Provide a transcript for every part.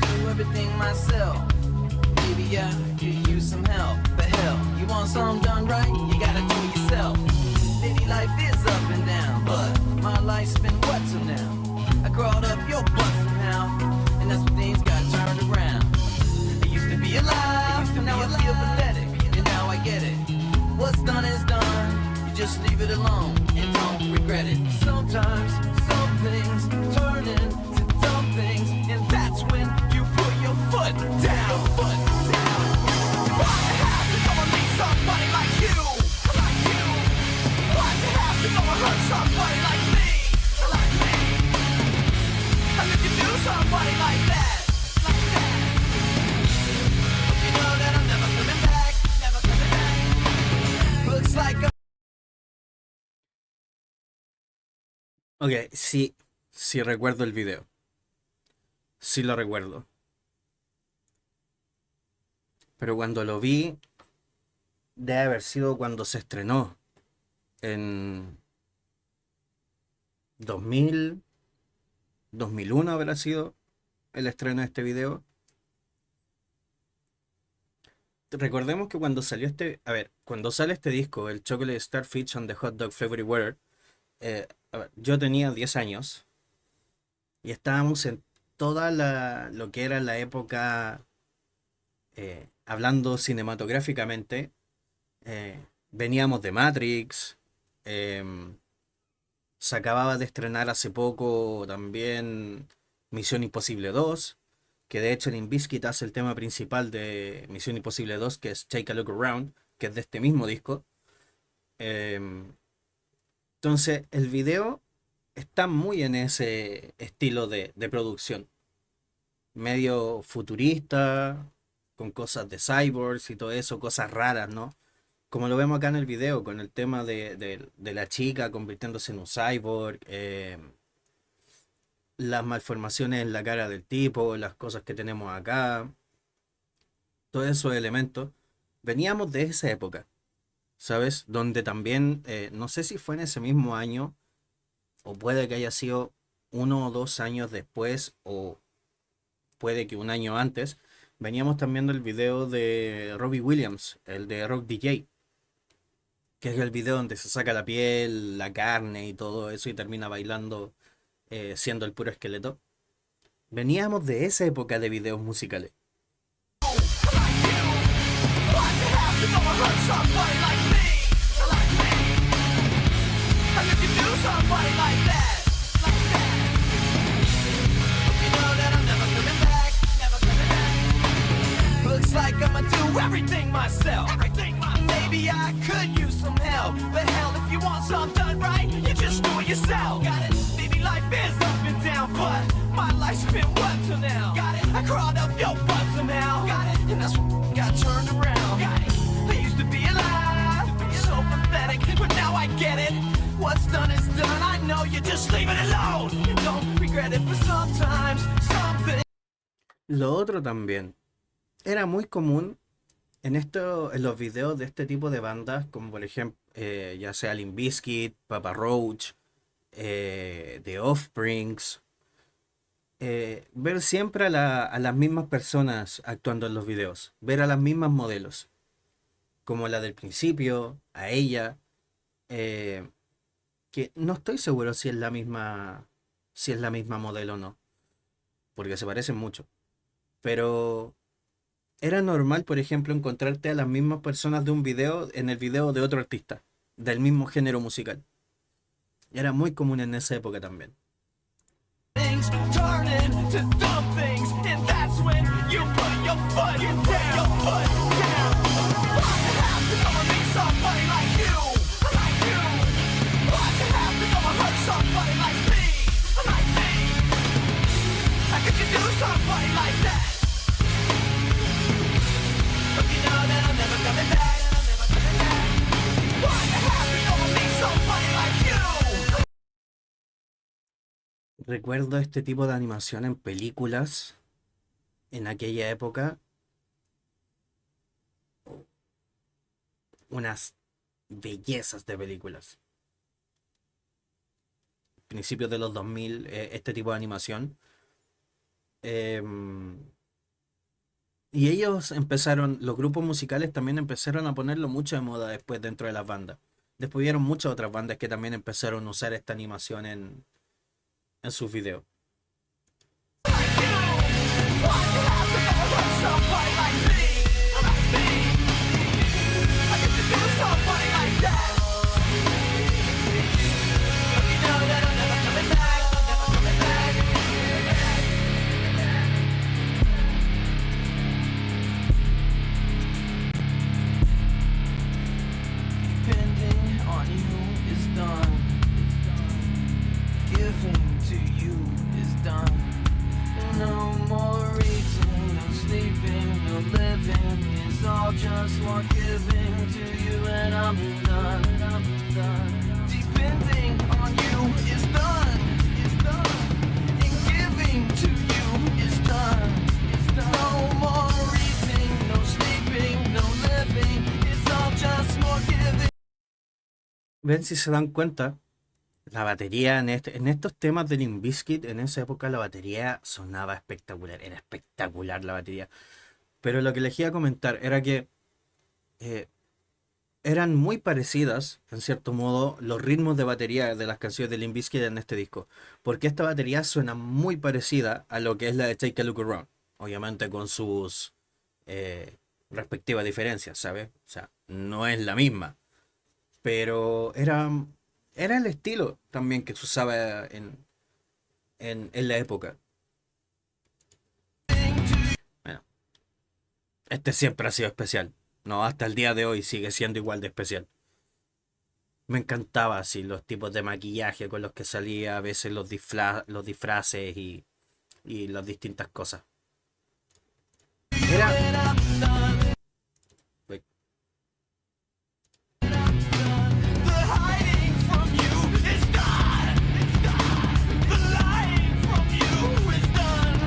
do everything myself. Maybe I could use some help, but hell, you want something done right, you gotta do it yourself. Maybe life is up and down, but my life's been what till now? I crawled up your butt somehow, and that's when things got turned around. I used to be alive, now I feel pathetic, and now I get it. What's done is done, you just leave it alone, and don't regret it. Sometimes, some things turn into dumb things, and that's when you put your foot down, foot down. Why you have to go and meet somebody like you, like you? Why you have to go and hurt somebody like me, like me? How could you do somebody like that, like that? But you know that I'm never coming back, never coming back. Looks like I'm... Ok, sí, sí recuerdo el video. Sí lo recuerdo. Pero cuando lo vi, debe haber sido cuando se estrenó. En 2000, 2001 habrá sido el estreno de este video. Recordemos que cuando salió cuando sale este disco, el Chocolate Starfish and the Hot Dog Flavored Water, yo tenía 10 años y estábamos en toda lo que era la época, hablando cinematográficamente, veníamos de Matrix, em, se acababa de estrenar hace poco también Misión Imposible 2, que de hecho Limp Bizkit hace el tema principal de Misión Imposible 2, que es Take a Look Around, que es de este mismo disco. Em, entonces el video está muy en ese estilo de producción, medio futurista, con cosas de cyborgs y todo eso, cosas raras, ¿no? Como lo vemos acá en el video, con el tema de la chica convirtiéndose en un cyborg, las malformaciones en la cara del tipo, las cosas que tenemos acá, todos esos elementos. Veníamos de esa época, ¿sabes? Donde también, no sé si fue en ese mismo año, o puede que haya sido 1 o 2 años después, o puede que un año antes, veníamos también del video de Robbie Williams, el de Rock DJ, que es el video donde se saca la piel, la carne y todo eso y termina bailando, siendo el puro esqueleto. Veníamos de esa época de videos musicales. Looks like I'ma do everything myself. Maybe I could use some help, but hell, if you want something done right, you just do it yourself. Got it? Maybe life is up and down, but my life's been what till now? Got it? I crawled up your butt somehow. Got it? And that's what got turned around. Got it? I used to be alive, so pathetic, but now I get it. What's done is done. I know you just leave it alone. You don't regret it, but sometimes something. Lo otro también. Era muy común en los videos de este tipo de bandas, como por ejemplo, ya sea Limp Bizkit, Papa Roach, The Offsprings, ver siempre a las mismas personas actuando en los videos, ver a las mismas modelos, como la del principio, a ella, eh, que no estoy seguro si es la misma modelo o no, porque se parecen mucho, pero era normal, por ejemplo, encontrarte a las mismas personas de un video en el video de otro artista, del mismo género musical. Era muy común en esa época también. Things turn into dumb things, and that's when you put your foot down, your foot down. Why you have to go and meet somebody like you, like you? Why you have to go and hurt somebody like me, like me? How could you do somebody like that? But you know that I'm never coming back, I'm never coming back. Why you have to go and meet somebody like you? Recuerdo este tipo de animación en películas en aquella época, unas bellezas de películas. Principios de los 2000, este tipo de animación. Y ellos empezaron, los grupos musicales también empezaron a ponerlo mucho de moda después dentro de las bandas. Después vieron muchas otras bandas que también empezaron a usar esta animación en sus videos. Depending on you is done. Giving to you is done. No more eating, no sleeping, no living. It's all just more giving to you, and I'm done. I'm done. Depending on you is done. Is done. And giving to you is done. Is done. No more eating, no sleeping, no living. It's all just more giving. Ven si se dan cuenta, la batería en estos temas de Limp Bizkit, en esa época la batería sonaba espectacular, era espectacular la batería. Pero lo que les iba a comentar era que eh, eran muy parecidas, en cierto modo, los ritmos de batería de las canciones de Limp Bizkit en este disco. Porque esta batería suena muy parecida a lo que es la de Take a Look Around. Obviamente con sus respectivas diferencias, ¿sabes? O sea, no es la misma. Pero era el estilo también que se usaba en la época. Bueno, este siempre ha sido especial. No, hasta el día de hoy sigue siendo igual de especial. Me encantaba así los tipos de maquillaje con los que salía, a veces los disfraces y las distintas cosas. Era... Uy, The hiding from you is done. It's done. The lying from you is done.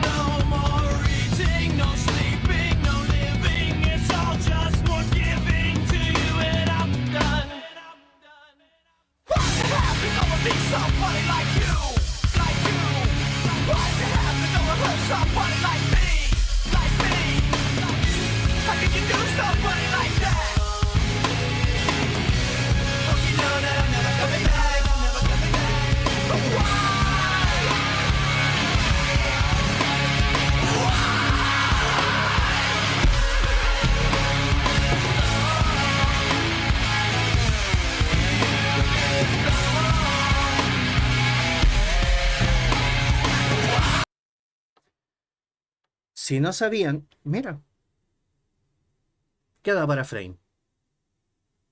No more eating, no sleeping, no living. It's all just more giving to you, and I'm done. Why it happen? No one be somebody like you, like you. Why it happen? No one hurt somebody like me, like me. How can you do somebody like that? si no sabían, mira, queda para frame.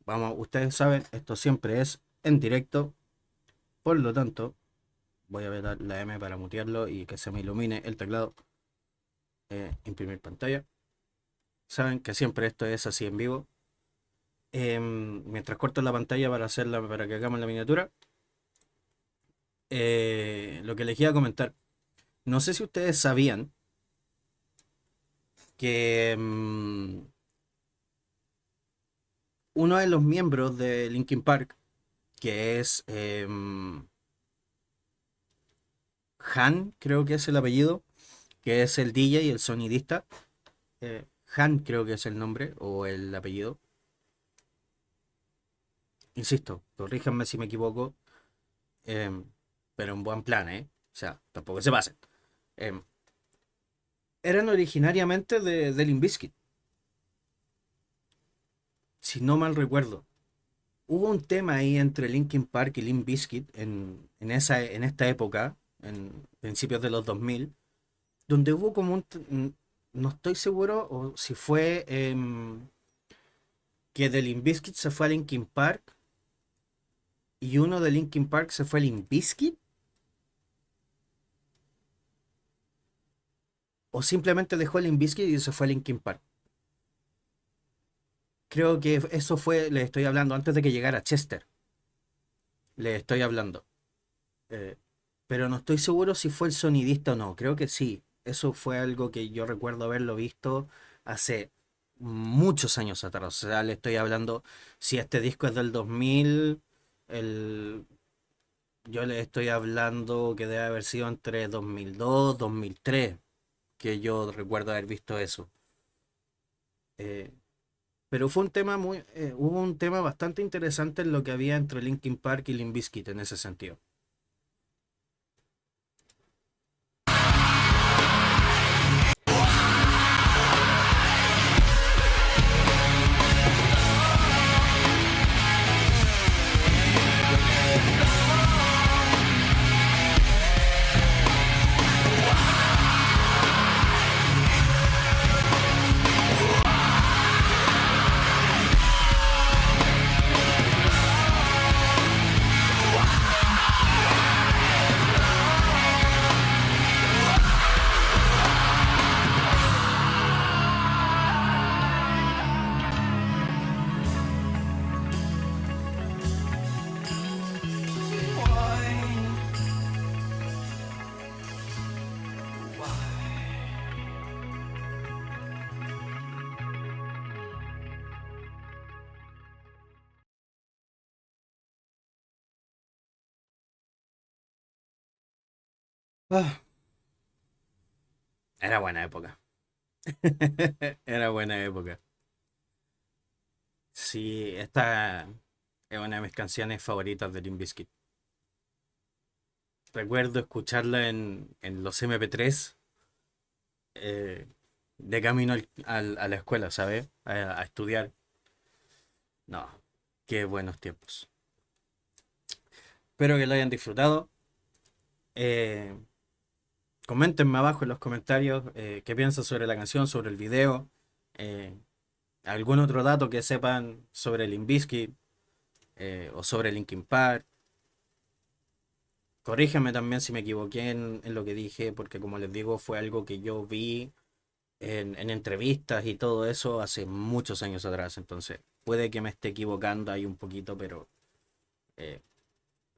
Vamos, ustedes saben, esto siempre es en directo. Por lo tanto, voy a ver la M para mutearlo y que se me ilumine el teclado. Imprimir pantalla. Saben que siempre esto es así en vivo. Mientras corto la pantalla para que hagamos la miniatura. Lo que les iba a comentar. No sé si ustedes sabían que uno de los miembros de Linkin Park, que es Han, creo que es el apellido, que es el DJ y el sonidista. Han creo que es el nombre o el apellido. Insisto, corríjanme si me equivoco, em, pero en buen plan, ¿eh? O sea, tampoco se pasen. Em, eran originariamente de Limp Bizkit, si no mal recuerdo. Hubo un tema ahí entre Linkin Park y Limp Bizkit en esta época, en principios de los 2000, donde hubo como no estoy seguro o si fue que de Limp Bizkit se fue a Linkin Park y uno de Linkin Park se fue a Limp Bizkit, o simplemente dejó Limp Bizkit y se fue a Linkin Park. Creo que eso fue, le estoy hablando antes de que llegara Chester, le estoy hablando. Eh, pero no estoy seguro si fue el sonidista o no, creo que sí. Eso fue algo que yo recuerdo haberlo visto hace muchos años atrás. O sea, le estoy hablando, si este disco es del 2000, el, yo le estoy hablando que debe haber sido entre 2002, 2003. que yo recuerdo haber visto eso. Eh, pero fue un tema hubo un tema bastante interesante en lo que había entre Linkin Park y Limp Bizkit en ese sentido. Ah, era buena época. Era buena época. Sí, esta es una de mis canciones favoritas de Limp Bizkit. Recuerdo escucharla en los MP3 eh, de camino a la escuela, ¿sabes? A estudiar. No, qué buenos tiempos. Espero que lo hayan disfrutado. Eh, Coméntenme abajo en los comentarios qué piensan sobre la canción, sobre el video. eh, Algún otro dato que sepan sobre Limp Bizkit o sobre Linkin Park. Corríjanme también si me equivoqué en lo que dije, porque como les digo, fue algo que yo vi en entrevistas y todo eso hace muchos años atrás. Entonces, puede que me esté equivocando ahí un poquito, pero eh,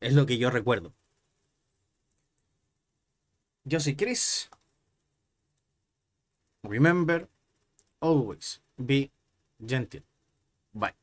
es lo que yo recuerdo. Yo soy Chris. Remember, always be gentle. Bye.